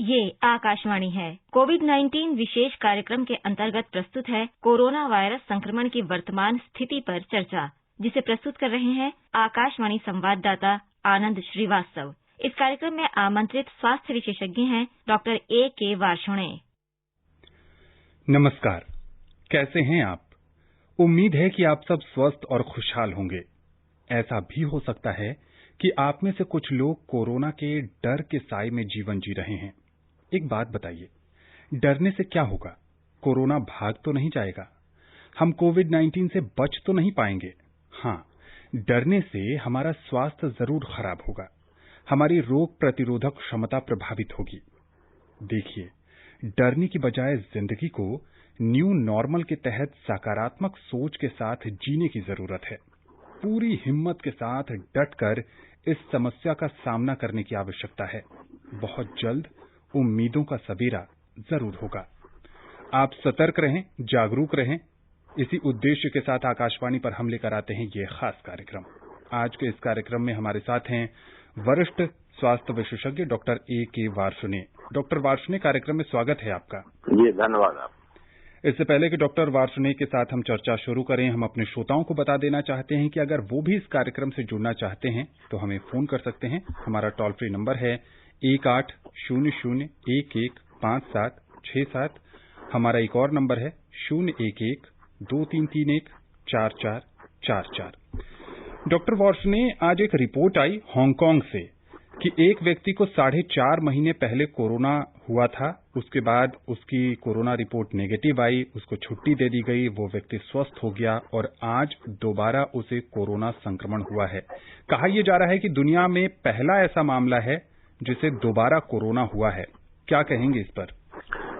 ये आकाशवाणी है। कोविड-19 विशेष कार्यक्रम के अंतर्गत प्रस्तुत है कोरोना वायरस संक्रमण की वर्तमान स्थिति पर चर्चा, जिसे प्रस्तुत कर रहे हैं आकाशवाणी संवाददाता आनंद श्रीवास्तव। इस कार्यक्रम में आमंत्रित स्वास्थ्य विशेषज्ञ हैं डॉक्टर A.K. वार्ष्णेय। नमस्कार, कैसे हैं आप? उम्मीद है कि आप सब स्वस्थ और खुशहाल होंगे। ऐसा भी हो सकता है कि आप में से कुछ लोग कोरोना के डर के साए में जीवन जी रहे हैं। एक बात बताइए, डरने से क्या होगा? कोरोना भाग तो नहीं जाएगा? हम कोविड-19 से बच तो नहीं पाएंगे? हाँ, डरने से हमारा स्वास्थ्य जरूर खराब होगा। हमारी रोग प्रतिरोधक क्षमता प्रभावित होगी। देखिए, डरने की बजाय जिंदगी को न्यू नॉर्मल के तहत सकारात्मक सोच के साथ जीने की जरूरत है। पूरी हिम्मत के साथ डटकर इस समस्या का सामना करने की आवश्यकता है। बहुत जल्द उम्मीदों का सबेरा जरूर होगा। आप सतर्क रहें, जागरूक रहें। इसी उद्देश्य के साथ आकाशवाणी पर हम लेकर आते हैं ये खास कार्यक्रम। आज के इस कार्यक्रम में हमारे साथ हैं वरिष्ठ स्वास्थ्य विशेषज्ञ doctor A.K. Varshney. Doctor Varshney, कार्यक्रम में स्वागत है आपका। जी, धन्यवाद आप। इससे पहले कि डॉक्टर वार्ष्णेय के साथ हम चर्चा शुरू करें, हम अपने श्रोताओं को बता देना चाहते हैं कि अगर वो भी इस कार्यक्रम से जुड़ना चाहते हैं तो हमें फोन कर सकते हैं। हमारा टोल फ्री नंबर है 1800-11-5767। हमारा एक और नंबर है 011-2331-4444। डॉक्टर वार्ष्णेय, आज एक रिपोर्ट आई हांगकांग से कि एक व्यक्ति को 4.5 महीने पहले कोरोना हुआ था। उसके बाद उसकी कोरोना रिपोर्ट नेगेटिव आई, उसको छुट्टी दे दी गई, वो व्यक्ति स्वस्थ हो गया और आज दोबारा उसे कोरोना संक्रमण हुआ है। कहा यह जा रहा है कि दुनिया में पहला ऐसा मामला है जिसे दोबारा कोरोना हुआ है। क्या कहेंगे इस पर?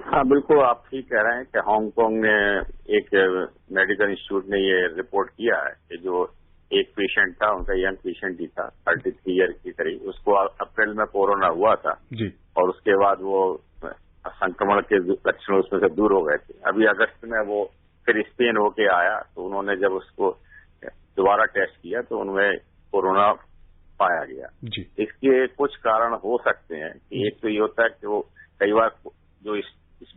हाँ, बिल्कुल आप ठीक कह रहे हैं कि हांगकांग में एक मेडिकल इंस्टीट्यूट ने ये रिपोर्ट किया है कि जो एक पेशेंट था, उनका यंग पेशेंट ही था, 33 ईयर के करीब, उसको अप्रैल में कोरोना हुआ था जी। और उसके बाद वो संक्रमण के लक्षण उसमें से दूर हो गए थे। अभी अगस्त में वो फिर स्पेन होके आया, तो उन्होंने जब उसको दोबारा टेस्ट किया तो उनमें कोरोना पाया गया जी। इसके कुछ कारण हो सकते हैं कि एक तो ये होता है कि वो कई बार जो इस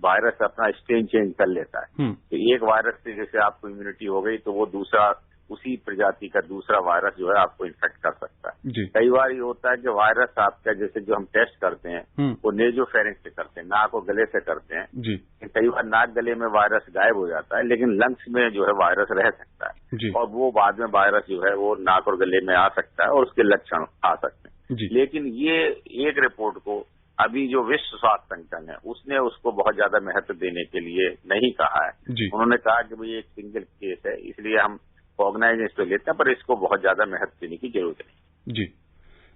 वायरस अपना स्ट्रेन चेंज कर लेता है। तो एक वायरस से जैसे आपको इम्यूनिटी हो गई तो वो दूसरा, उसी प्रजाति का दूसरा वायरस जो है आपको इन्फेक्ट कर सकता है। कई बार ये होता है कि वायरस आपका, जैसे जो हम टेस्ट करते हैं वो नेजोफेरिंक्स से करते हैं, नाक और गले से करते हैं जी। कई बार नाक गले में वायरस गायब हो जाता है, लेकिन लंग्स में जो है वायरस रह सकता है जी। और वो बाद में वायरस जो है वो नाक और गले में आ सकता है और उसके लक्षण आ सकते हैं जी। लेकिन ये एक रिपोर्ट को अभी जो विश्व स्वास्थ्य संगठन है उसने उसको बहुत ज्यादा महत्व देने के लिए नहीं कहा है जी। उन्होंने कहा कि भाई एक सिंगल केस है, इसलिए हम ऑर्गेनाइज इसको लेते हैं, पर इसको बहुत ज्यादा महत्व देने की जरूरत नहीं जी।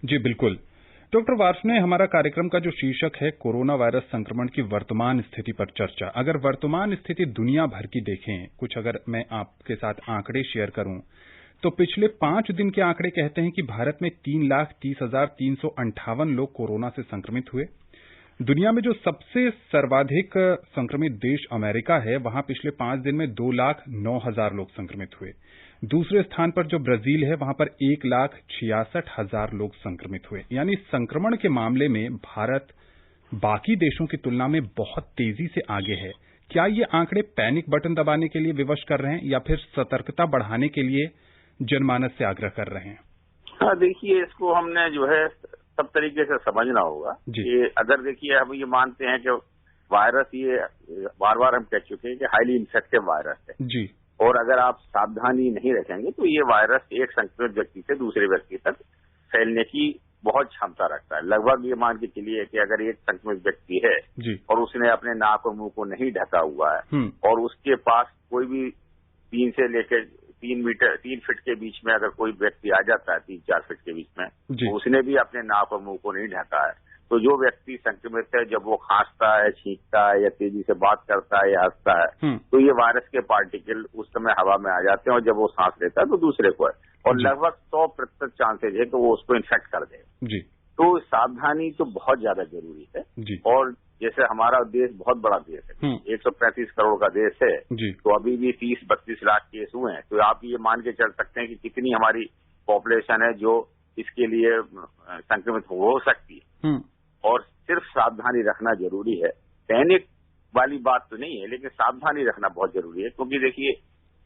जी बिल्कुल। डॉक्टर वार्ष्णेय, हमारा कार्यक्रम का जो शीर्षक है कोरोना वायरस संक्रमण की वर्तमान स्थिति पर चर्चा। अगर वर्तमान स्थिति दुनिया भर की देखें, कुछ अगर मैं आपके साथ आंकड़े शेयर करूं तो पिछले 5 दिन के आंकड़े कहते हैं कि भारत में 3,30,358 लोग कोरोना से संक्रमित हुए। दुनिया में जो सबसे सर्वाधिक संक्रमित देश अमेरिका है, वहां पिछले 5 दिन में 2,09,000 लोग संक्रमित हुए। दूसरे स्थान पर जो ब्राजील है, वहां पर 1,66,000 लोग संक्रमित हुए। यानी संक्रमण के मामले में भारत बाकी देशों की तुलना में बहुत तेजी से आगे है। क्या ये आंकड़े पैनिक बटन दबाने के लिए विवश कर रहे हैं या फिर सतर्कता बढ़ाने के लिए जनमानस से आग्रह कर रहे हैं? हाँ, देखिए, इसको हमने जो है सब तरीके से समझना होगा कि अगर देखिए हम ये मानते हैं कि वायरस, ये बार बार हम कह चुके हैं कि हाईली इन्फेक्टिव वायरस है जी। और अगर आप सावधानी नहीं रखेंगे तो ये वायरस एक संक्रमित व्यक्ति से दूसरे व्यक्ति तक फैलने की बहुत क्षमता रखता है। लगभग ये मान के चलिए कि अगर एक संक्रमित व्यक्ति है जी। और उसने अपने नाक और मुंह को नहीं ढका हुआ है और उसके पास कोई भी 3 से लेकर 3 फीट के बीच में अगर कोई व्यक्ति आ जाता है, 3-4 फीट के बीच में, तो उसने भी अपने नाक और मुंह को नहीं ढका है, तो जो व्यक्ति संक्रमित है जब वो खांसता है, छींकता है या तेजी से बात करता है या हंसता है, तो ये वायरस के पार्टिकल उस समय हवा में आ जाते हैं और जब वो सांस लेता है तो दूसरे को है और लगभग 100% चांसेज है कि वो उसको इन्फेक्ट कर देगा। तो सावधानी तो बहुत ज्यादा जरूरी है और जैसे हमारा देश बहुत बड़ा देश है, 135 करोड़ का देश है, तो अभी भी 30-32 लाख केस हुए हैं, तो आप ये मान के चल सकते हैं कि कितनी हमारी पॉपुलेशन है जो इसके लिए संक्रमित हो सकती है। और सिर्फ सावधानी रखना जरूरी है। पैनिक वाली बात तो नहीं है, लेकिन सावधानी रखना बहुत जरूरी है। क्योंकि देखिए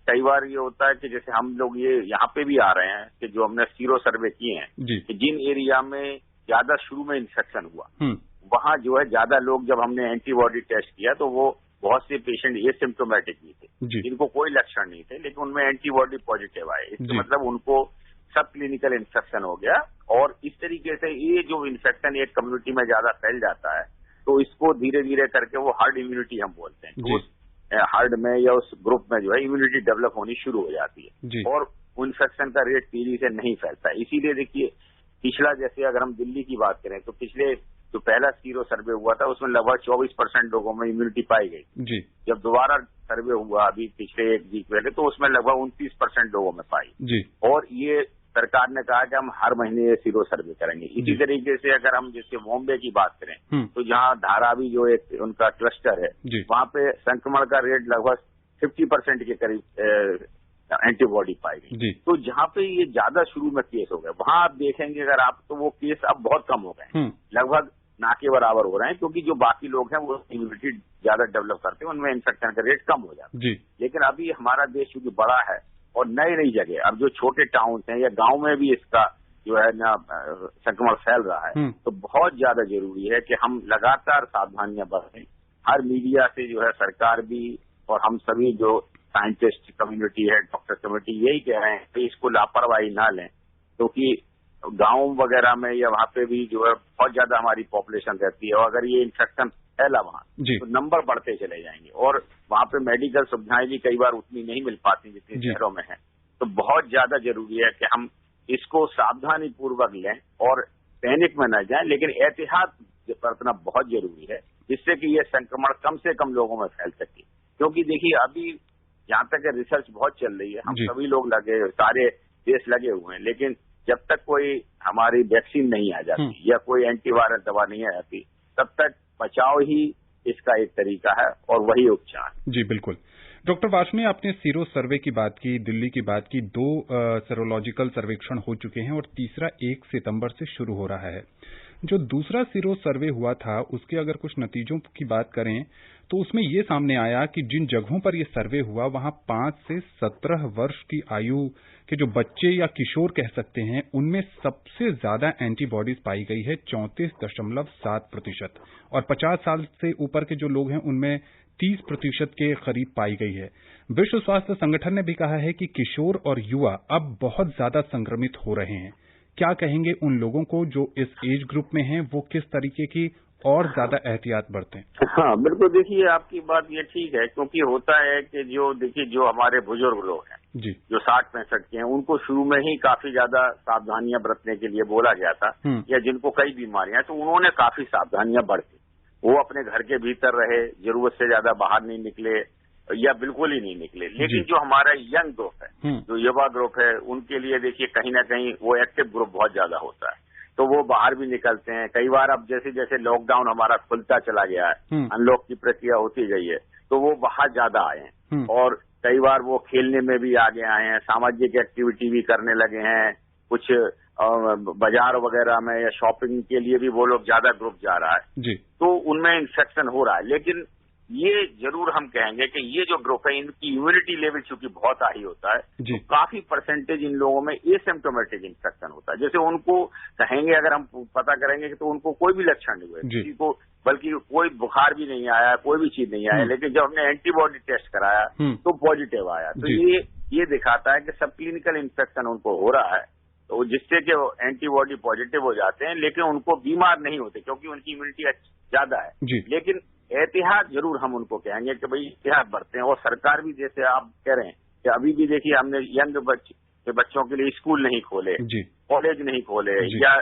कई बार ये होता है कि जैसे हम लोग ये यहाँ पे भी आ रहे हैं कि जो हमने सीरो सर्वे किए हैं कि जिन एरिया में ज्यादा शुरू में इन्फेक्शन हुआ वहां जो है ज्यादा लोग, जब हमने एंटीबॉडी टेस्ट किया तो वो बहुत से पेशेंट एसिम्प्टोमेटिक भी थे जिनको कोई लक्षण नहीं थे, लेकिन उनमें एंटीबॉडी पॉजिटिव आए। इसका मतलब उनको सब क्लिनिकल इन्फेक्शन हो गया। और इस तरीके से ये जो इन्फेक्शन एक कम्युनिटी में ज्यादा फैल जाता है तो इसको धीरे धीरे करके वो हर्ड इम्यूनिटी हम बोलते हैं, तो उस हर्ड में या उस ग्रुप में जो है इम्यूनिटी डेवलप होनी शुरू हो जाती है और इन्फेक्शन का रेट तेजी से नहीं फैलता है। इसीलिए देखिए पिछला, जैसे अगर हम दिल्ली की बात करें तो पिछले जो पहला सीरो सर्वे हुआ था उसमें लगभग 24% लोगों में इम्यूनिटी पाई गई। जब दोबारा सर्वे हुआ अभी पिछले एक वीक पहले तो उसमें लगभग 29% लोगों में पाई। और ये सरकार ने कहा कि हम हर महीने ये सीरो सर्वे करेंगे। इसी तरीके से अगर हम जैसे बॉम्बे की बात करें तो जहाँ धारावी जो एक उनका क्लस्टर है वहाँ पे संक्रमण का रेट लगभग 50% के करीब एंटीबॉडी पाई गई। तो जहाँ पे ये ज्यादा शुरू में केस हो गए वहाँ आप देखेंगे अगर आप तो वो केस अब बहुत कम हो गए, लगभग ना के बराबर हो रहे हैं, क्योंकि जो बाकी लोग हैं वो इम्यूनिटी ज्यादा डेवलप करते हैं, उनमें इन्फेक्शन का रेट कम हो जाता है। लेकिन अभी हमारा देश चूंकि बड़ा है और नई नई जगह, अब जो छोटे टाउन हैं या गांव में भी इसका जो है ना संक्रमण फैल रहा है, तो बहुत ज्यादा जरूरी है कि हम लगातार सावधानियां बरतें। हर मीडिया से जो है सरकार भी और हम सभी जो साइंटिस्ट कम्युनिटी है, डॉक्टर कम्युनिटी, यही कह रहे हैं कि इसको लापरवाही ना लें, क्योंकि गांव वगैरह में या वहाँ पे भी जो है बहुत ज्यादा हमारी पॉपुलेशन रहती है और अगर ये इन्फेक्शन फैला वहाँ तो नंबर बढ़ते चले जाएंगे और वहाँ पे मेडिकल सुविधाएं भी कई बार उतनी नहीं मिल पाती जितनी शहरों में है। तो बहुत ज्यादा जरूरी है कि हम इसको सावधानी पूर्वक लें और पैनिक में न जाएं, लेकिन एहतियात बरतना बहुत जरूरी है जिससे कि ये संक्रमण कम से कम लोगों में फैल सके। क्योंकि देखिए अभी यहाँ तक रिसर्च बहुत चल रही है, हम सभी लोग लगे, सारे देश लगे हुए हैं, लेकिन जब तक कोई हमारी वैक्सीन नहीं आ जाती या कोई एंटीवायरल दवा नहीं आ जाती तब तक बचाव ही इसका एक तरीका है और वही उपचार। जी बिल्कुल। डॉक्टर वार्ष्णेय, आपने सीरो सर्वे की बात की, दिल्ली की बात की, 2 सेरोलॉजिकल सर्वेक्षण हो चुके हैं और तीसरा 1 सितंबर से शुरू हो रहा है। जो दूसरा सीरो सर्वे हुआ था उसके अगर कुछ नतीजों की बात करें तो उसमें ये सामने आया कि जिन जगहों पर ये सर्वे हुआ वहां 5 से 17 वर्ष की आयु के जो बच्चे या किशोर कह सकते हैं उनमें सबसे ज्यादा एंटीबॉडीज पाई गई है 34.7% और 50 साल से ऊपर के जो लोग हैं उनमें 30% के करीब पाई गई है। विश्व स्वास्थ्य संगठन ने भी कहा है कि किशोर और युवा अब बहुत ज्यादा संक्रमित हो रहे हैं। क्या कहेंगे उन लोगों को जो इस एज ग्रुप में हैं, वो किस तरीके की और ज्यादा एहतियात बरतें? हाँ बिल्कुल, देखिए आपकी बात ये ठीक है, क्योंकि होता है कि जो हमारे बुजुर्ग लोग हैं जो 60-65 के हैं उनको शुरू में ही काफी ज्यादा सावधानियां बरतने के लिए बोला गया था, या जिनको कई बीमारियां तो उन्होंने काफी सावधानियां बरती। वो अपने घर के भीतर रहे, जरूरत से ज्यादा बाहर नहीं निकले या बिल्कुल ही नहीं निकले। लेकिन जो हमारा यंग ग्रुप है, जो युवा ग्रुप है, उनके लिए देखिए कहीं ना कहीं वो एक्टिव ग्रुप बहुत ज्यादा होता है, तो वो बाहर भी निकलते हैं। कई बार अब जैसे जैसे लॉकडाउन हमारा खुलता चला गया है, अनलॉक की प्रक्रिया होती गई है, तो वो बाहर ज्यादा आए हैं और कई बार वो खेलने में भी आगे आए हैं, सामाजिक एक्टिविटी भी करने लगे हैं, कुछ बाजार वगैरह में या शॉपिंग के लिए भी वो लोग ज्यादा ग्रुप जा रहा है, तो उनमें इन्फेक्शन हो रहा है। लेकिन ये जरूर हम कहेंगे कि ये जो ग्रुप है इनकी इम्यूनिटी लेवल चूंकि बहुत हाई होता है, तो काफी परसेंटेज इन लोगों में एसिम्प्टोमेटिक इन्फेक्शन होता है। जैसे उनको कहेंगे, अगर हम पता करेंगे तो उनको कोई भी लक्षण नहीं हुए, किसी को बल्कि कोई बुखार भी नहीं आया, कोई भी चीज नहीं आया, लेकिन जब हमने एंटीबॉडी टेस्ट कराया तो पॉजिटिव आया। तो ये दिखाता है कि सब क्लिनिकल इन्फेक्शन उनको हो रहा है, तो जिससे कि एंटीबॉडी पॉजिटिव हो जाते हैं, लेकिन उनको बीमार नहीं होते क्योंकि उनकी इम्यूनिटी ज्यादा है। लेकिन एहतियात जरूर हम उनको कहेंगे कि भाई एहतियात बरतें। और सरकार भी, जैसे आप कह रहे हैं कि अभी भी देखिए हमने यंग बच्चों के लिए स्कूल नहीं खोले, कॉलेज नहीं खोले, या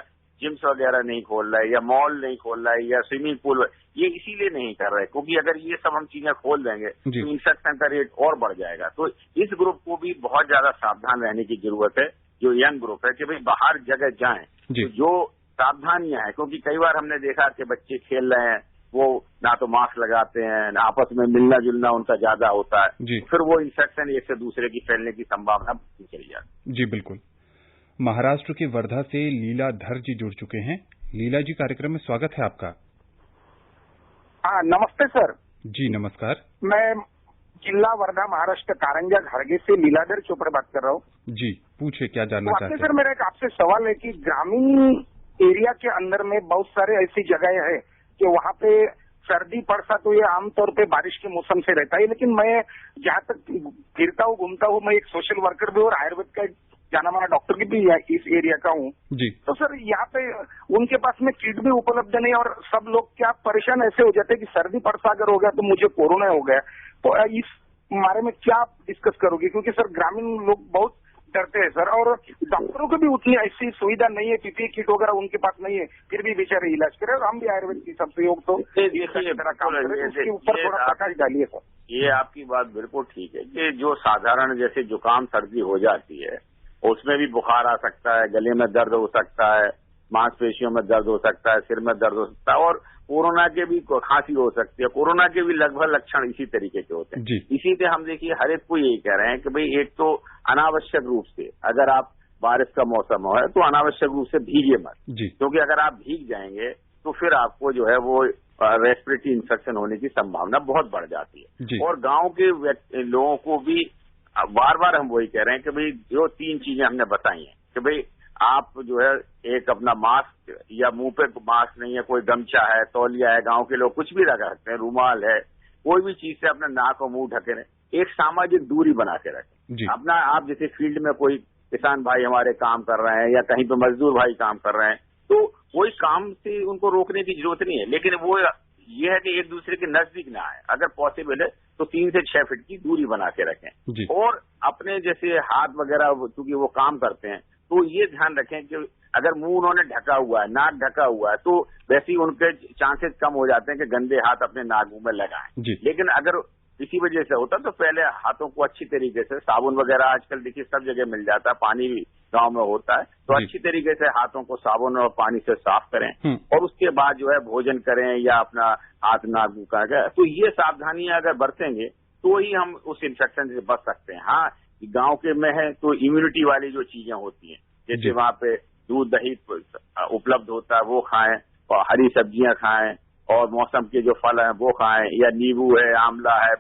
जिम्स वगैरह नहीं खोल रहे, या मॉल नहीं खोल रहा है, या स्विमिंग पूल, ये इसीलिए नहीं कर रहे क्योंकि अगर ये सब हम चीजें खोल देंगे तो इन्फेक्शन का रेट और बढ़ जाएगा। तो इस ग्रुप को भी बहुत ज्यादा सावधान रहने की जरूरत है, जो यंग ग्रुप है, कि भाई बाहर जगह जाएं तो जो सावधानियां हैं, क्योंकि कई बार हमने देखा कि बच्चे खेल रहे हैं, वो ना तो मास्क लगाते हैं, ना आपस में मिलना जुलना उनका ज्यादा होता है, फिर वो इन्फेक्शन एक से दूसरे की फैलने की संभावना चली जाती है। जी बिल्कुल। महाराष्ट्र के वर्धा से लीलाधर जी जुड़ चुके हैं। लीला जी, कार्यक्रम में स्वागत है आपका। हाँ, नमस्ते सर। जी नमस्कार। मैं जिला वर्धा महाराष्ट्र कारंजा घाड़गे से लीलाधर चोपड़े बात कर रहा हूँ। जी पूछे, क्या जानना चाहते हैं? सर मेरा एक आपसे सवाल है कि ग्रामीण एरिया के अंदर में बहुत सारे ऐसी जगह है कि वहाँ पे सर्दी पड़ता तो ये आमतौर पे बारिश के मौसम से रहता है, लेकिन मैं जहाँ तक फिरता हूँ घूमता हूँ, मैं एक सोशल वर्कर भी और आयुर्वेद का जाना माना डॉक्टर की भी इस एरिया का हूँ जी। तो सर यहाँ पे उनके पास में किट भी उपलब्ध नहीं और सब लोग क्या परेशान ऐसे हो जाते हैं कि सर्दी पड़ता अगर हो गया तो मुझे कोरोना हो गया। तो इस बारे में क्या आप डिस्कस करोगे, क्योंकि सर ग्रामीण लोग बहुत डरते हैं सर, और डॉक्टरों को भी उतनी ऐसी सुविधा नहीं है, पीपीई किट वगैरह उनके पास नहीं है, फिर भी बेचारे इलाज करे। और हम भी आयुर्वेद की सब सहयोग तो काम करें, उसके ऊपर थोड़ा प्रकाश डालिए सर। ये आपकी बात बिल्कुल ठीक है कि जो साधारण जैसे जुकाम सर्दी हो जाती है उसमें भी बुखार आ सकता है, गले में दर्द हो सकता है, मांसपेशियों में दर्द हो सकता है, सिर में दर्द हो सकता है, और कोरोना के भी खांसी हो सकती है। कोरोना के भी लगभग लक्षण इसी तरीके के होते हैं। इसी से हम देखिए हर एक को यही कह रहे हैं कि भाई एक तो अनावश्यक रूप से अगर आप बारिश का मौसम है तो अनावश्यक रूप से भीगे मत, क्योंकि अगर आप भीग जाएंगे तो फिर आपको जो है वो रेस्पिरेटरी इन्फेक्शन होने की संभावना बहुत बढ़ जाती है। और गांव के लोगों को भी बार बार हम वही कह रहे हैं कि भाई जो 3 चीजें हमने बताई हैं कि भाई आप जो है एक अपना मास्क या मुंह पे मास्क नहीं है, कोई गमछा है, तौलिया है, गांव के लोग कुछ भी रख सकते हैं, रूमाल है, कोई भी चीज से अपना नाक और मुंह ढके रहे। एक सामाजिक दूरी बना के रखें अपना। आप जैसे फील्ड में कोई किसान भाई हमारे काम कर रहे हैं या कहीं पे मजदूर भाई काम कर रहे हैं तो कोई काम से उनको रोकने की जरूरत नहीं है, लेकिन वो ये है कि एक दूसरे के नजदीक ना आए। अगर पॉसिबल है तो 3 से 6 फीट की दूरी बना के रखें। और अपने जैसे हाथ वगैरह चूंकि वो काम करते हैं तो ये ध्यान रखें कि अगर मुंह उन्होंने ढका हुआ है, नाक ढका हुआ है, तो वैसे ही उनके चांसेस कम हो जाते हैं कि गंदे हाथ अपने नाक मुंह में लगाएं। लेकिन अगर इसी वजह से होता तो पहले हाथों को अच्छी तरीके से साबुन वगैरह आजकल देखिए सब जगह मिल जाता है, पानी भी गांव में होता है, तो अच्छी तरीके से हाथों को साबुन और पानी से साफ करें और उसके बाद जो है भोजन करें या अपना हाथ नाक मुंह का। तो ये सावधानियां अगर बरतेंगे तो ही हम उस इन्फेक्शन से बच सकते हैं। हाँ, गांव के में है तो इम्यूनिटी वाली जो चीजें होती हैं, जैसे वहां पे दूध दही उपलब्ध होता है वो खाएं, और हरी सब्जियां खाएं, और मौसम के जो फल हैं वो खाएं, या नींबू है, आंवला है,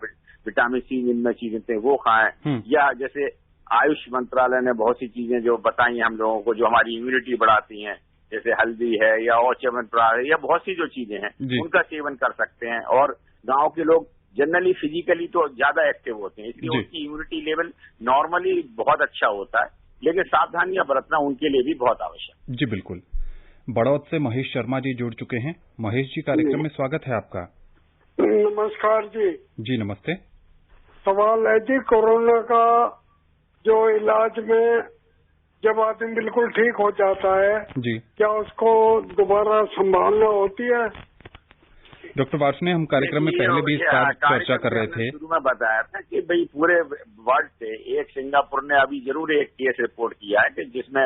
विटामिन सी जिनमें चीजें वो खाएं, या जैसे आयुष मंत्रालय ने बहुत सी चीजें जो बताई हैं हम लोगों को जो हमारी इम्यूनिटी बढ़ाती हैं, जैसे हल्दी है या और च्यवनप्राश है या बहुत सी जो चीजें हैं उनका सेवन कर सकते हैं। और गांव के लोग जनरली फिजिकली तो ज्यादा एक्टिव होते हैं, इसलिए उनकी इम्यूनिटी लेवल नॉर्मली बहुत अच्छा होता है, लेकिन सावधानियां बरतना उनके लिए भी बहुत आवश्यक। जी बिल्कुल। बड़ौद से महेश शर्मा जी जुड़ चुके हैं। महेश जी, कार्यक्रम में स्वागत है आपका। नमस्कार जी। जी नमस्ते। सवाल है जी, कोरोना का जो इलाज में जब आदमी बिल्कुल ठीक हो जाता है जी, क्या उसको दोबारा संभालना होती है? डॉक्टर वार्ष्णेय, हम कार्यक्रम में पहले भी इस पर चर्चा कर रहे थे। शुरू में बताया था कि भाई पूरे वर्ल्ड से एक सिंगापुर ने अभी जरूर एक केस रिपोर्ट किया है कि जिसमें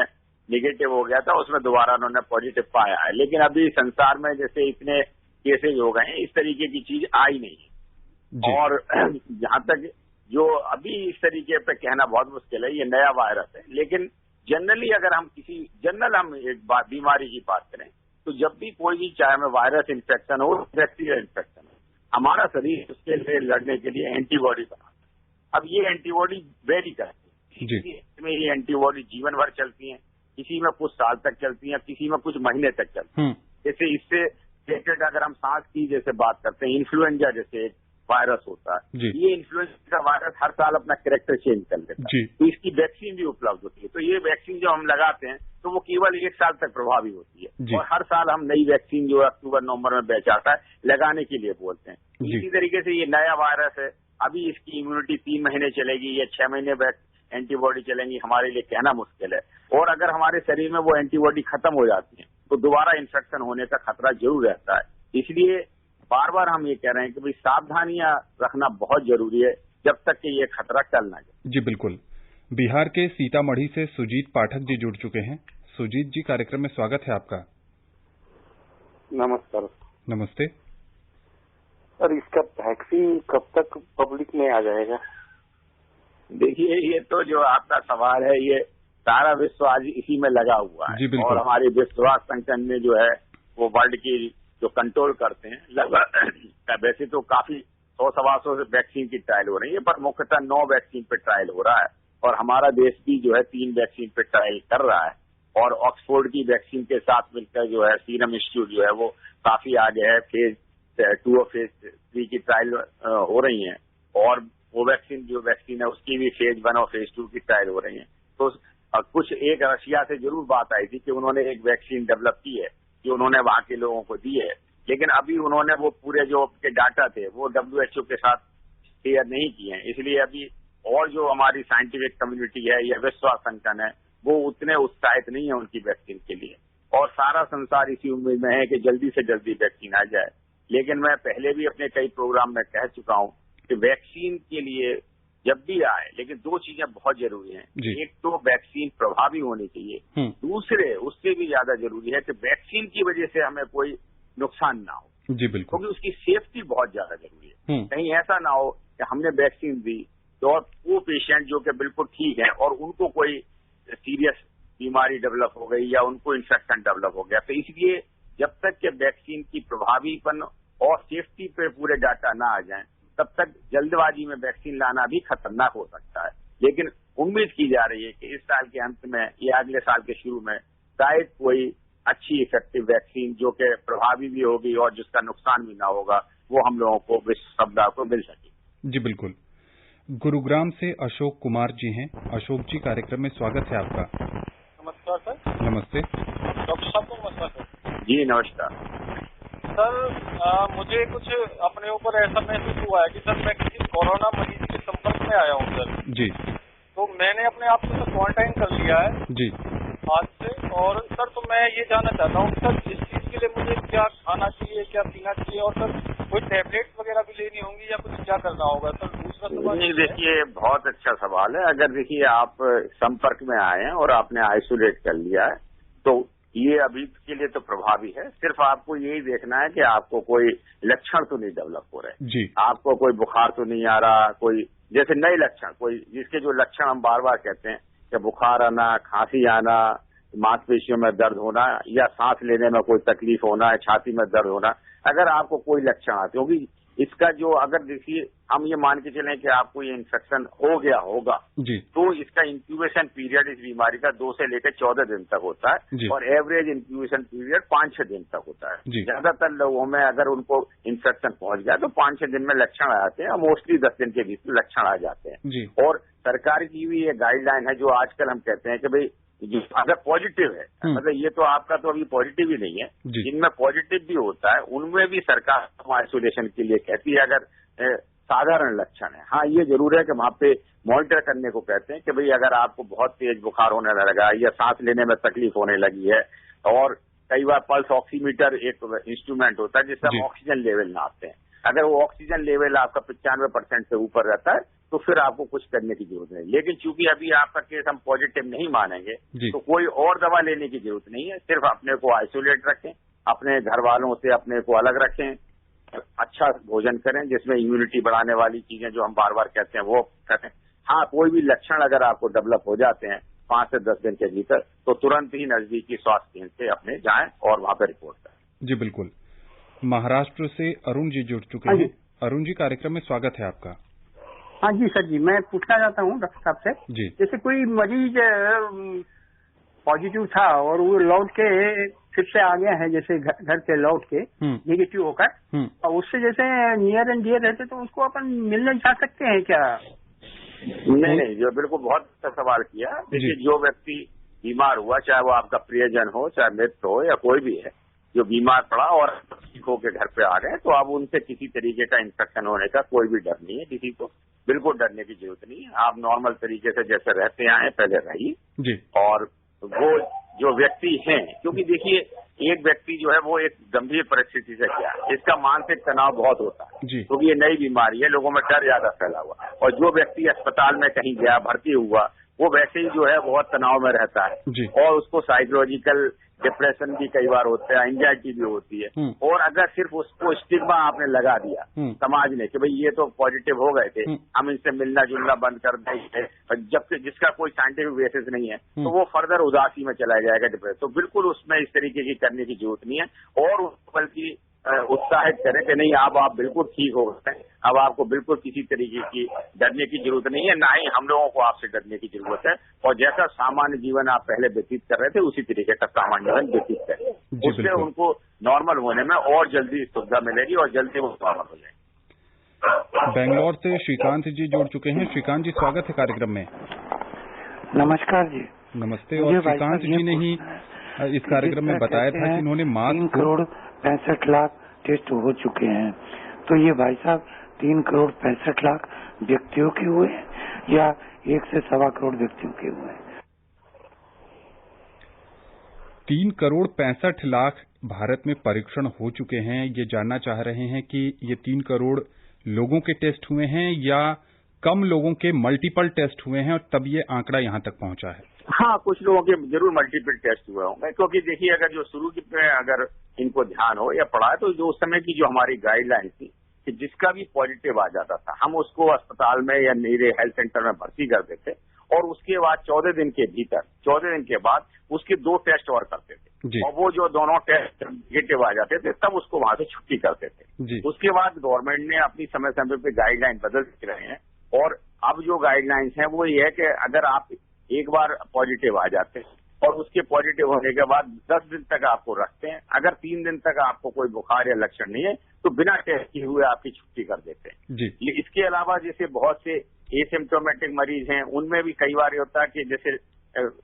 निगेटिव हो गया था, उसमें दोबारा उन्होंने पॉजिटिव पाया है, लेकिन अभी संसार में जैसे इतने केसेज हो गए हैं इस तरीके की चीज आई नहीं है। और जहां तक जो अभी इस तरीके पे कहना बहुत मुश्किल है, ये नया वायरस है, लेकिन जनरली अगर हम हम एक बीमारी की बात करें तो जब भी कोई भी चाहे में वायरस इन्फेक्शन हो, बैक्टीरियल इन्फेक्शन हो, हमारा शरीर उसके लिए लड़ने के लिए एंटीबॉडी बनाता है। अब ये एंटीबॉडी वेरी करती है, इसमें ये एंटीबॉडी जीवन भर चलती है, किसी में कुछ साल तक चलती है, किसी में कुछ महीने तक चलती है। जैसे इससे रिलेटेड अगर हम सांस की जैसे बात करते हैं, इन्फ्लुएंजा जैसे एक वायरस होता है, ये इन्फ्लुएंजा का वायरस हर साल अपना कैरेक्टर चेंज कर लेता है, तो इसकी वैक्सीन भी उपलब्ध होती है। तो ये वैक्सीन जो हम लगाते हैं तो वो केवल 1 साल तक प्रभावी होती है, और हर साल हम नई वैक्सीन जो अक्टूबर नवंबर में बैच आता है लगाने के लिए बोलते हैं। इसी तरीके से ये नया वायरस है, अभी इसकी इम्यूनिटी 3 महीने चलेगी या 6 महीने एंटीबॉडी चलेंगी, हमारे लिए कहना मुश्किल है। और अगर हमारे शरीर में वो एंटीबॉडी खत्म हो जाती है तो दोबारा इन्फेक्शन होने का खतरा जरूर रहता है। इसलिए बार बार हम ये कह रहे हैं कि भाई सावधानियां रखना बहुत जरूरी है जब तक कि ये खतरा टल ना जाए। जी बिल्कुल। बिहार के सीतामढ़ी से सुजीत पाठक जी जुड़ चुके हैं। सुजीत जी, कार्यक्रम में स्वागत है आपका। नमस्कार। नमस्ते सर, इसका वैक्सीन कब तक पब्लिक में आ जाएगा? देखिए, ये तो जो आपका सवाल है ये सारा विश्व आज इसी में लगा हुआ है, और हमारे विश्व स्वास्थ्य संगठन ने जो है वो वर्ल्ड की जो कंट्रोल करते हैं। लगभग वैसे तो काफी 100-125 वैक्सीन की ट्रायल हो रही है, पर मुख्यतः 9 वैक्सीन पे ट्रायल हो रहा है और हमारा देश भी जो है 3 वैक्सीन पे ट्रायल कर रहा है और ऑक्सफोर्ड की वैक्सीन के साथ मिलकर जो है सीरम इंस्टीट्यूट जो है वो काफी आगे है। फेज 2 और फेज 3 की ट्रायल हो रही है और कोवैक्सीन जो वैक्सीन है उसकी भी फेज 1 और फेज 2 की ट्रायल हो रही है। तो कुछ एक रशिया से जरूर बात आई थी कि उन्होंने एक वैक्सीन डेवलप की है जो उन्होंने वहां के लोगों को दी है, लेकिन अभी उन्होंने वो पूरे जो के डाटा थे वो WHO के साथ शेयर नहीं किए हैं। इसलिए अभी और जो हमारी साइंटिफिक कम्युनिटी है या विश्व संगठन है वो उतने उत्साहित नहीं है उनकी वैक्सीन के लिए और सारा संसार इसी उम्मीद में है कि जल्दी से जल्दी वैक्सीन आ जाए। लेकिन मैं पहले भी अपने कई प्रोग्राम में कह चुका हूं कि वैक्सीन के लिए जब भी आए, लेकिन 2 चीजें बहुत जरूरी हैं। एक तो वैक्सीन प्रभावी होनी चाहिए, दूसरे उससे भी ज्यादा जरूरी है कि वैक्सीन की वजह से हमें कोई नुकसान ना हो। जी बिल्कुल, क्योंकि उसकी सेफ्टी बहुत ज्यादा जरूरी है। कहीं ऐसा ना हो कि हमने वैक्सीन दी तो और वो पेशेंट जो कि बिल्कुल ठीक है और उनको कोई सीरियस बीमारी डेवलप हो गई या उनको इन्फेक्शन डेवलप हो गया। तो इसलिए जब तक कि वैक्सीन की प्रभावीपन और सेफ्टी पे पूरे डाटा ना आ जाएं तब तक जल्दबाजी में वैक्सीन लाना भी खतरनाक हो सकता है। लेकिन उम्मीद की जा रही है कि इस साल के अंत में या अगले साल के शुरू में शायद कोई अच्छी इफेक्टिव वैक्सीन जो कि प्रभावी भी होगी और जिसका नुकसान भी ना होगा वो हम लोगों को विश्व समुदाय को मिल सके। जी बिल्कुल। गुरुग्राम से अशोक कुमार जी हैं। अशोक जी, कार्यक्रम में स्वागत है आपका। नमस्कार सर। नमस्ते डॉक्टर साहब को नमस्कार सर। जी नमस्कार सर। मुझे कुछ अपने ऊपर ऐसा महसूस हुआ है कि सर मैं किसी कोरोना मरीज के संपर्क में आया हूँ सर जी। तो मैंने अपने आप को क्वारंटाइन कर लिया है जी आज से। और सर तो मैं ये जानना चाहता हूँ सर इस चीज के लिए मुझे क्या खाना चाहिए, क्या पीना चाहिए और सर कोई टैबलेट वगैरह भी लेनी होंगी या कुछ क्या करना होगा सर? दूसरा सवाल नहीं, देखिए बहुत अच्छा सवाल है। अगर देखिए आप संपर्क में आए हैं और आपने आइसोलेट कर लिया है तो ये अभी के लिए तो प्रभावी है। सिर्फ आपको यही देखना है कि आपको कोई लक्षण तो नहीं डेवलप हो रहे जी। आपको कोई बुखार तो नहीं आ रहा, कोई जैसे नए लक्षण, कोई जिसके जो लक्षण हम बार बार कहते हैं कि बुखार आना, खांसी आना, मांसपेशियों में दर्द होना या सांस लेने में कोई तकलीफ होना, छाती में दर्द होना, अगर आपको कोई लक्षण आते होगी इसका जो अगर देखिए हम ये मान के चलें कि आपको ये इन्फेक्शन हो गया होगा जी। तो इसका इंक्यूबेशन पीरियड इस बीमारी का 2 से लेकर 14 दिन तक होता है और एवरेज इंक्यूबेशन पीरियड 5-6 दिन तक होता है। ज्यादातर लोगों में अगर उनको इन्फेक्शन पहुंच गया तो 5-6 दिन में लक्षण आ जाते हैं, मोस्टली 10 दिन के भीतर लक्षण आ जाते हैं। और सरकार की भी ये गाइडलाइन है जो आजकल हम कहते हैं कि भाई अगर पॉजिटिव है, मतलब ये तो आपका तो अभी पॉजिटिव ही नहीं है, जिनमें पॉजिटिव भी होता है उनमें भी सरकार आइसोलेशन के लिए कहती है अगर साधारण लक्षण है। हाँ, ये जरूर है कि वहां पे मॉनिटर करने को कहते हैं कि भाई अगर आपको बहुत तेज बुखार होने लगा या सांस लेने में तकलीफ होने लगी है और कई बार पल्स ऑक्सीमीटर एक इंस्ट्रूमेंट होता है जिससे हम ऑक्सीजन लेवल नापते हैं, अगर वो ऑक्सीजन लेवल आपका 95% से ऊपर रहता है तो फिर आपको कुछ करने की जरूरत नहीं। लेकिन चूंकि अभी आपका केस हम पॉजिटिव नहीं मानेंगे तो कोई और दवा लेने की जरूरत नहीं है। सिर्फ अपने को आइसोलेट रखें, अपने घर वालों से अपने को अलग रखें, अच्छा भोजन करें जिसमें इम्यूनिटी बढ़ाने वाली चीजें जो हम बार बार कहते हैं वो करें। हाँ, कोई भी लक्षण अगर आपको डेवलप हो जाते हैं 5 से 10 दिन के भीतर तो तुरंत ही नजदीकी स्वास्थ्य केंद्र से अपने जाएं और वहां पर रिपोर्ट करें। जी बिल्कुल। महाराष्ट्र से अरुण जी जुड़ चुके हैं। अरुण जी, कार्यक्रम में स्वागत है आपका। हाँ जी सर जी, मैं पूछना चाहता हूँ डॉक्टर साहब से जी। जैसे कोई मरीज पॉजिटिव था और वो लौट के फिर से आ गया है, जैसे घर से लौट के नेगेटिव होकर, और उससे जैसे नियर एंड डियर रहते तो उसको अपन मिलने जा सकते हैं क्या? नहीं, जो बिल्कुल बहुत अच्छा सवाल किया। देखिए, जो व्यक्ति बीमार हुआ, चाहे वो आपका प्रियजन हो, चाहे मित्र हो या कोई भी है, जो बीमार पड़ा और ठीक होकर घर पे आ गए तो अब उनसे किसी तरीके का इन्फेक्शन होने का कोई भी डर नहीं है। किसी को बिल्कुल डरने की जरूरत नहीं है। आप नॉर्मल तरीके से जैसे रहते आए पहले रहिए। और वो जो व्यक्ति हैं, क्योंकि देखिए एक व्यक्ति जो है वो एक गंभीर परिस्थिति से गया, इसका मानसिक तनाव बहुत होता है क्योंकि ये नई बीमारी है, लोगों में डर ज्यादा फैला हुआ। और जो व्यक्ति अस्पताल में कहीं गया, भर्ती हुआ, वो वैसे ही जो है बहुत तनाव में रहता है और उसको साइकोलॉजिकल डिप्रेशन भी कई बार होता है, एंजाइटी भी होती है। और अगर सिर्फ उसको स्टिग्मा आपने लगा दिया समाज ने कि भाई ये तो पॉजिटिव हो गए थे, हम इनसे मिलना जुलना बंद कर देंगे, जबकि जिसका कोई साइंटिफिक बेसिस नहीं है, तो वो फर्दर उदासी में चला जाएगा, डिप्रेशन। तो बिल्कुल उसमें इस तरीके की करने की जरूरत नहीं है, और बल्कि उत्साहित करें कि नहीं अब आप बिल्कुल ठीक हो गए, अब आपको बिल्कुल किसी तरीके की डरने की जरूरत नहीं है, ना ही हम लोगों को आपसे डरने की जरूरत है। और जैसा सामान्य जीवन आप पहले व्यतीत कर रहे थे उसी तरीके का सामान्य जीवन व्यतीत करें, उससे उनको नॉर्मल होने में और जल्दी सुविधा मिलेगी और जल्दी वो नॉर्मल हो जाएंगे। बेंगलोर से श्रीकांत जी जुड़ चुके हैं। श्रीकांत जी, स्वागत है कार्यक्रम में। नमस्कार जी। नमस्ते। और श्रीकांत जी ने ही इस कार्यक्रम में बताया था कि इन्होंने 3 करोड़ 65 लाख टेस्ट हो चुके हैं, तो ये भाई साहब 3 करोड़ 65 लाख व्यक्तियों के हुए या 1 से 1.25 करोड़ व्यक्तियों के हुए? 3 करोड़ 65 लाख भारत में परीक्षण हो चुके हैं। ये जानना चाह रहे हैं कि ये 3 करोड़ लोगों के टेस्ट हुए हैं या कम लोगों के मल्टीपल टेस्ट हुए हैं और तब ये आंकड़ा यहाँ तक पहुंचा है? हाँ, कुछ लोगों के जरूर मल्टीपल टेस्ट हुए होंगे, क्योंकि देखिए अगर जो शुरू में अगर इनको ध्यान हो या पड़ा है, तो जो उस समय की जो हमारी गाइडलाइन थी कि जिसका भी पॉजिटिव आ जाता था हम उसको अस्पताल में या मेरे हेल्थ सेंटर में भर्ती कर देते, और उसके बाद 14 दिन के भीतर 14 दिन के बाद उसके 2 टेस्ट और करते थे, और वो जो दोनों टेस्ट नेगेटिव आ जाते थे तब उसको वहां से छुट्टी करते थे। उसके बाद गवर्नमेंट ने अपनी समय समय पे गाइडलाइन बदल रहे हैं, और अब जो गाइडलाइंस हैं वो ये है कि अगर आप एक बार पॉजिटिव आ जाते हैं और उसके पॉजिटिव होने के बाद 10 दिन तक आपको रखते हैं, अगर 3 दिन तक आपको कोई बुखार या लक्षण नहीं है तो बिना टेस्ट किए हुए आपकी छुट्टी कर देते हैं। इसके अलावा जैसे बहुत से एसिम्प्टोमेटिक मरीज हैं, उनमें भी कई बार ये होता है कि जैसे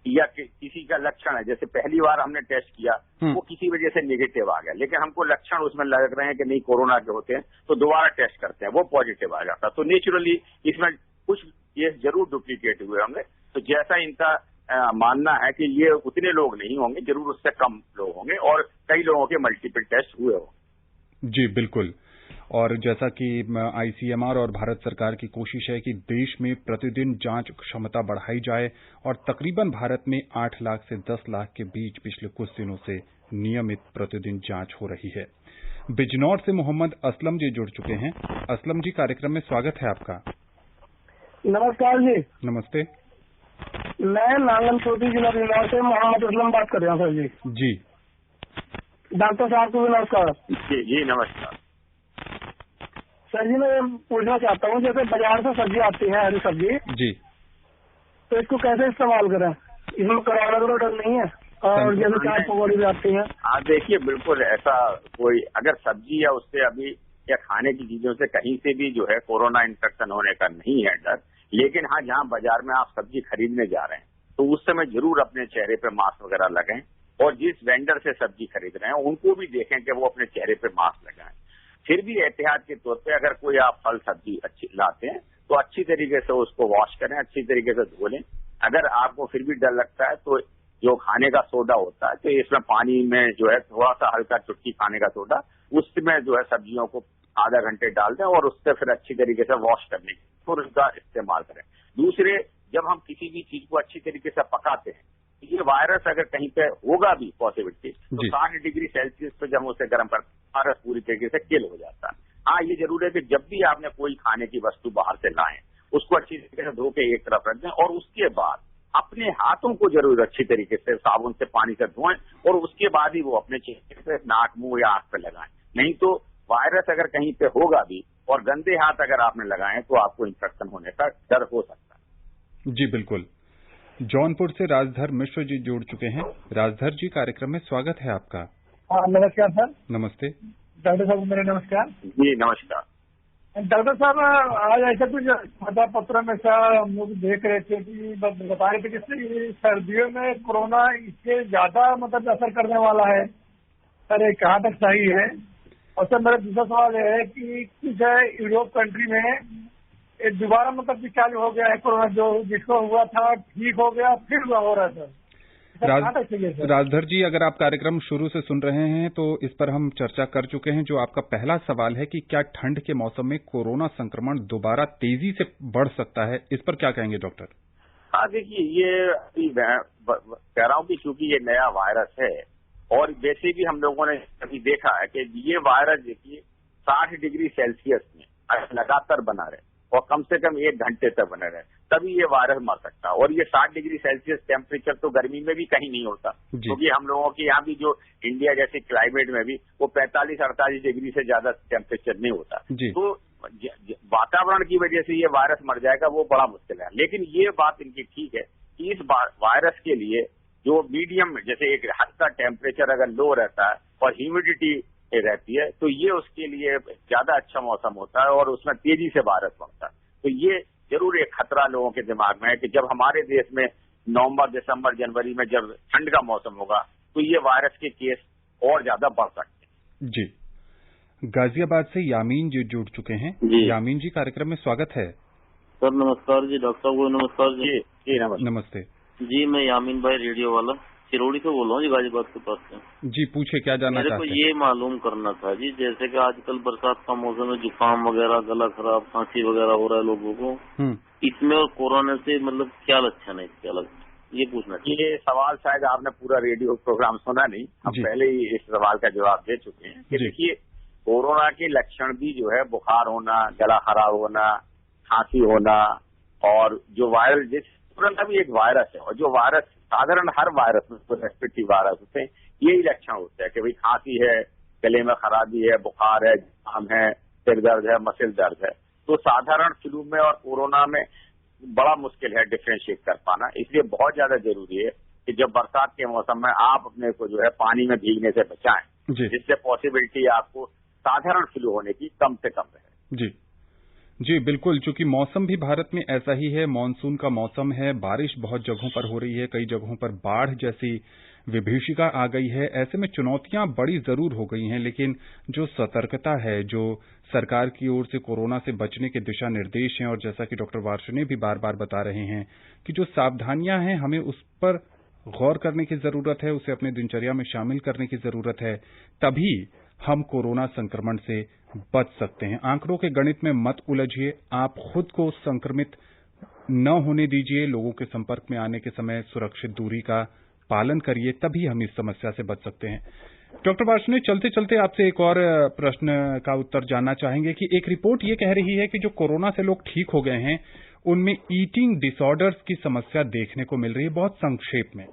या किसी का लक्षण है, जैसे पहली बार हमने टेस्ट किया वो किसी वजह से नेगेटिव आ गया, लेकिन हमको लक्षण उसमें लग रहे हैं कि नहीं कोरोना के होते हैं, तो दोबारा टेस्ट करते हैं, वो पॉजिटिव आ जाता। तो नेचुरली इसमें कुछ ये जरूर डुप्लीकेट हुए होंगे। तो जैसा इनका मानना है कि ये उतने लोग नहीं होंगे, जरूर उससे कम लोग होंगे, और कई लोगों के मल्टीपल टेस्ट हुए होंगे। जी बिल्कुल। और जैसा कि आईसीएमआर और भारत सरकार की कोशिश है कि देश में प्रतिदिन जांच क्षमता बढ़ाई जाए, और तकरीबन भारत में 8 लाख से 10 लाख के बीच पिछले कुछ दिनों से नियमित प्रतिदिन जांच हो रही है। बिजनौर से मोहम्मद असलम जी जुड़ चुके हैं। असलम जी, कार्यक्रम में स्वागत है आपका। नमस्कार जी। नमस्ते। मैं नांगल चौधरी जिला बिजनौर से मोहम्मद असलम बात कर रहा हूँ सर जी। डॉक्टर साहब को भी नमस्कार। जी नमस्कार सर जी। मैं पूछना चाहता हूँ, जैसे बाजार से सब्जी आती है, हरी सब्जी जी, तो इसको कैसे इस्तेमाल करें? इसमें कोरोना का डर नहीं है? और जैसे चाय पकौड़ी भी आती है। हाँ देखिए, बिल्कुल ऐसा कोई अगर सब्जी या उससे अभी या खाने की चीजों से कहीं से भी जो है कोरोना इन्फेक्शन होने का नहीं है डर। लेकिन हाँ, जहाँ बाजार में आप सब्जी खरीदने जा रहे हैं तो उस समय जरूर अपने चेहरे पे मास्क वगैरह लगाएं, और जिस वेंडर से सब्जी खरीद रहे हैं उनको भी देखें कि वो अपने चेहरे पे मास्क लगाएं। फिर भी एहतियात के तौर पे अगर कोई आप फल सब्जी अच्छी लाते हैं तो अच्छी तरीके से उसको वॉश करें, अच्छी तरीके से धो लें। अगर आपको फिर भी डर लगता है तो जो खाने का सोडा होता है, तो इसमें पानी में जो है थोड़ा सा हल्का चुटकी खाने का सोडा, उसमें जो है सब्जियों को आधा घंटे डाल दें और उससे फिर अच्छी तरीके से वॉश करने की फिर उसका इस्तेमाल करें। दूसरे, जब हम किसी भी चीज को अच्छी तरीके से पकाते हैं, ये वायरस अगर कहीं पे होगा भी पॉसिबिलिटी, तो 60 डिग्री सेल्सियस पे जब हम उसे गर्म करते हैं वायरस पूरी तरीके से किल हो जाता है। हाँ, ये जरूर है कि जब भी आपने कोई खाने की वस्तु बाहर से लाएं, उसको अच्छी तरीके से धो के एक तरफ रख दें, और उसके बाद अपने हाथों को जरूर अच्छी तरीके से साबुन से पानी से धोएं, और उसके बाद ही वो अपने चेहरे पे, नाक, मुंह या आंख पे लगाएं। नहीं तो वायरस अगर कहीं पे होगा भी और गंदे हाथ अगर आपने लगाए तो आपको इन्फेक्शन होने का डर हो सकता है। जी बिल्कुल। जौनपुर से राजधर मिश्र जी जुड़ चुके हैं। राजधर जी, कार्यक्रम में स्वागत है आपका। नमस्कार सर। नमस्ते डॉक्टर साहब, मेरे नमस्कार। जी नमस्कार। डॉक्टर साहब, आज ऐसा कुछ समाचार पत्र में हम लोग देख रहे थे कि बता रहे थे कि सर्दियों में कोरोना इससे ज्यादा असर करने वाला है। सर, ये कहाँ तक सही है? और सर, मेरा दूसरा सवाल यह है कि कुछ यूरोप कंट्री में दोबारा चालू हो गया है कोरोना, जो जिसको हुआ था ठीक हो गया, फिर हो रहा है सर। राजधर जी, अगर आप कार्यक्रम शुरू से सुन रहे हैं तो इस पर हम चर्चा कर चुके हैं। जो आपका पहला सवाल है कि क्या ठंड के मौसम में कोरोना संक्रमण दोबारा तेजी से बढ़ सकता है, इस पर क्या कहेंगे डॉक्टर? हाँ देखिए, ये कह रहा हूँ कि चूंकि ये नया वायरस है और वैसे भी हम लोगों ने अभी देखा है कि ये वायरस देखिए 60 डिग्री सेल्सियस में अगर लगातार बना रहे और कम से कम 1 घंटे तक बने रहे तभी ये वायरस मर सकता है। और ये 60 डिग्री सेल्सियस टेम्परेचर तो गर्मी में भी कहीं नहीं होता, क्योंकि हम लोगों के यहाँ भी जो इंडिया जैसे क्लाइमेट में भी वो 45-48 डिग्री से ज्यादा टेम्परेचर नहीं होता। तो वातावरण की वजह से ये वायरस मर जाएगा वो बड़ा मुश्किल है। लेकिन ये बात इनकी ठीक है कि इस वायरस के लिए जो मीडियम जैसे एक हद का टेम्परेचर अगर लो रहता है और ह्यूमिडिटी रहती है तो ये उसके लिए ज्यादा अच्छा मौसम होता है और उसमें तेजी से वायरस बढ़ता है। तो ये जरूर एक खतरा लोगों के दिमाग में है कि जब हमारे देश में नवंबर, दिसंबर, जनवरी में जब ठंड का मौसम होगा तो ये वायरस के केस और ज्यादा बढ़ सकते हैं। जी, गाजियाबाद से यामीन जी जुड़ चुके हैं। यामीन जी, कार्यक्रम में स्वागत है। सर नमस्कार जी, डॉक्टर साहब को नमस्कार जी। जी नमस्ते। नमस्ते जी, मैं यामीन भाई रेडियो वाला चिरौड़ी से बोल रहा हूँ जी, गाजियाबाद के पास से। जी पूछे, क्या जानना चाहते हैं? मेरे को ये मालूम करना था जी, जैसे कि आजकल बरसात का मौसम है, जुकाम वगैरह, गला खराब, खांसी वगैरह हो रहा है लोगों को, इसमें और कोरोना से मतलब क्या लक्षण है इसके अलग, ये पूछना चाहिए। ये सवाल शायद आपने पूरा रेडियो प्रोग्राम सुना नहीं, हम पहले ही इस सवाल का जवाब दे चुके हैं कि देखिए कोरोना के लक्षण भी जो है बुखार होना, गला खराब होना, खांसी होना और जो वायरल कोरोना भी एक वायरस है और जो वायरस साधारण हर वायरस में रेस्पिरेटरी वायरस होते हैं यही लक्षण होते हैं कि भाई खांसी है, गले में खराबी है, बुखार है, जुकाम है, सिर दर्द है, मसल दर्द है। तो साधारण फ्लू में और कोरोना में बड़ा मुश्किल है डिफ्रेंशिएट कर पाना, इसलिए बहुत ज्यादा जरूरी है कि जब बरसात के मौसम में आप अपने को जो है पानी में भीगने से बचाएं, जिससे पॉसिबिलिटी आपको साधारण फ्लू होने की कम से कम रहे। जी बिल्कुल, चूंकि मौसम भी भारत में ऐसा ही है, मानसून का मौसम है, बारिश बहुत जगहों पर हो रही है, कई जगहों पर बाढ़ जैसी विभीषिका आ गई है। ऐसे में चुनौतियां बड़ी जरूर हो गई हैं, लेकिन जो सतर्कता है, जो सरकार की ओर से कोरोना से बचने के दिशा निर्देश हैं और जैसा कि डॉक्टर वार्ष्णेय भी बार बार बता रहे हैं कि जो सावधानियां हैं हमें उस पर गौर करने की जरूरत है, उसे अपने दिनचर्या में शामिल करने की जरूरत है, तभी हम कोरोना संक्रमण से बच सकते हैं। आंकड़ों के गणित में मत उलझिए, आप खुद को संक्रमित न होने दीजिए, लोगों के संपर्क में आने के समय सुरक्षित दूरी का पालन करिए, तभी हम इस समस्या से बच सकते हैं। डॉक्टर वार्ष्णेय, चलते चलते आपसे एक और प्रश्न का उत्तर जानना चाहेंगे कि एक रिपोर्ट ये कह रही है कि जो कोरोना से लोग ठीक हो गए हैं उनमें ईटिंग डिसऑर्डर्स की समस्या देखने को मिल रही है। बहुत संक्षेप में।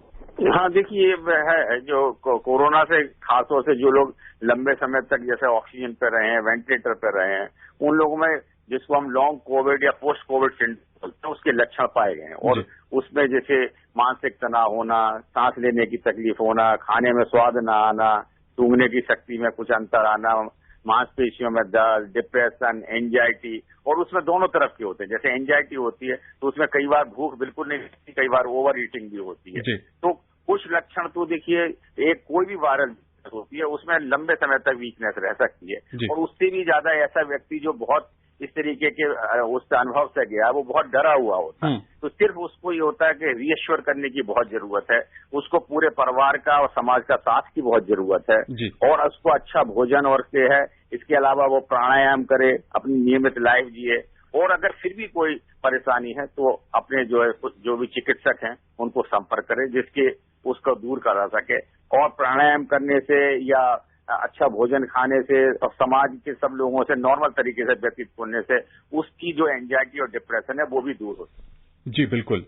हाँ, देखिए है जो कोरोना से खासतौर से जो लोग लंबे समय तक जैसे ऑक्सीजन पे रहे हैं, वेंटिलेटर पे रहे हैं, उन लोगों में जिसको हम लॉन्ग कोविड या पोस्ट कोविड सिंड्रोम बोलते हैं उसके लक्षण पाए गए हैं। और उसमें जैसे मानसिक तनाव होना, सांस लेने की तकलीफ होना, खाने में स्वाद न आना, सूंघने की शक्ति में कुछ अंतर आना, मांसपेशियों में दर्द, डिप्रेशन, एंजाइटी, और उसमें दोनों तरफ के होते हैं। जैसे एंजाइटी होती है तो उसमें कई बार भूख बिल्कुल नहीं लगती, कई बार ओवर ईटिंग भी होती है। तो कुछ लक्षण तो देखिए एक कोई भी वायरल होती है उसमें लंबे समय तक वीकनेस रह सकती है, और उससे भी ज्यादा ऐसा व्यक्ति जो बहुत इस तरीके के उस अनुभव से गया वो बहुत डरा हुआ होता है, तो सिर्फ उसको ये होता है कि रीएश्योर करने की बहुत जरूरत है, उसको पूरे परिवार का और समाज का साथ की बहुत जरूरत है, और उसको अच्छा भोजन और से है, इसके अलावा वो प्राणायाम करे, अपनी नियमित लाइफ जिए, और अगर फिर भी कोई परेशानी है तो अपने जो भी चिकित्सक हैं उनको संपर्क करें जिसके उसको दूर करा सके। और प्राणायाम करने से या अच्छा भोजन खाने से और समाज के सब लोगों से नॉर्मल तरीके से व्यतीत करने से उसकी जो एंजाइटी और डिप्रेशन है वो भी दूर होती है। जी बिल्कुल।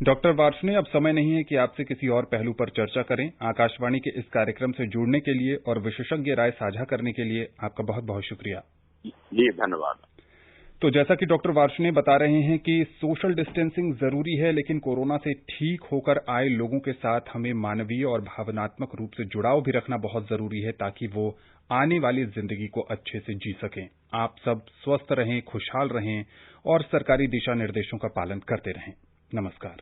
डॉक्टर वार्ष्णेय, अब समय नहीं है कि आपसे किसी और पहलू पर चर्चा करें। आकाशवाणी के इस कार्यक्रम से जुड़ने के लिए और विशेषज्ञ राय साझा करने के लिए आपका बहुत बहुत शुक्रिया। जी धन्यवाद। तो जैसा कि डॉक्टर वार्ष्णेय बता रहे हैं कि सोशल डिस्टेंसिंग जरूरी है, लेकिन कोरोना से ठीक होकर आए लोगों के साथ हमें मानवीय और भावनात्मक रूप से जुड़ाव भी रखना बहुत जरूरी है ताकि वो आने वाली जिंदगी को अच्छे से जी सकें। आप सब स्वस्थ रहें, खुशहाल रहें और सरकारी दिशा निर्देशों का पालन करते रहें। नमस्कार।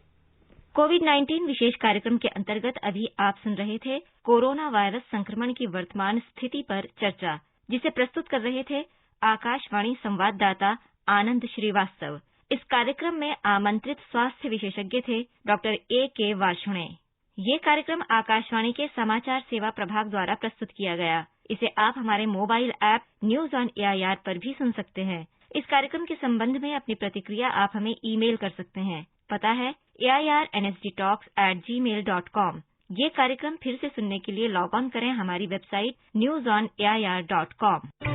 कोविड-19 विशेष कार्यक्रम के अंतर्गत अभी आप सुन रहे थे कोरोना वायरस संक्रमण की वर्तमान स्थिति पर चर्चा, जिसे प्रस्तुत कर रहे थे आकाशवाणी संवाददाता आनंद श्रीवास्तव। इस कार्यक्रम में आमंत्रित स्वास्थ्य विशेषज्ञ थे डॉक्टर A.K. वार्ष्णेय। ये कार्यक्रम आकाशवाणी के समाचार सेवा प्रभाग द्वारा प्रस्तुत किया गया। इसे आप हमारे mobile app news on AIR पर भी सुन सकते हैं। इस कार्यक्रम के संबंध में अपनी प्रतिक्रिया आप हमें ईमेल कर सकते हैं। पता है AIRNSDtalks@gmail.com ये कार्यक्रम फिर से सुनने के लिए लॉग ऑन करें हमारी वेबसाइट newsonair.com।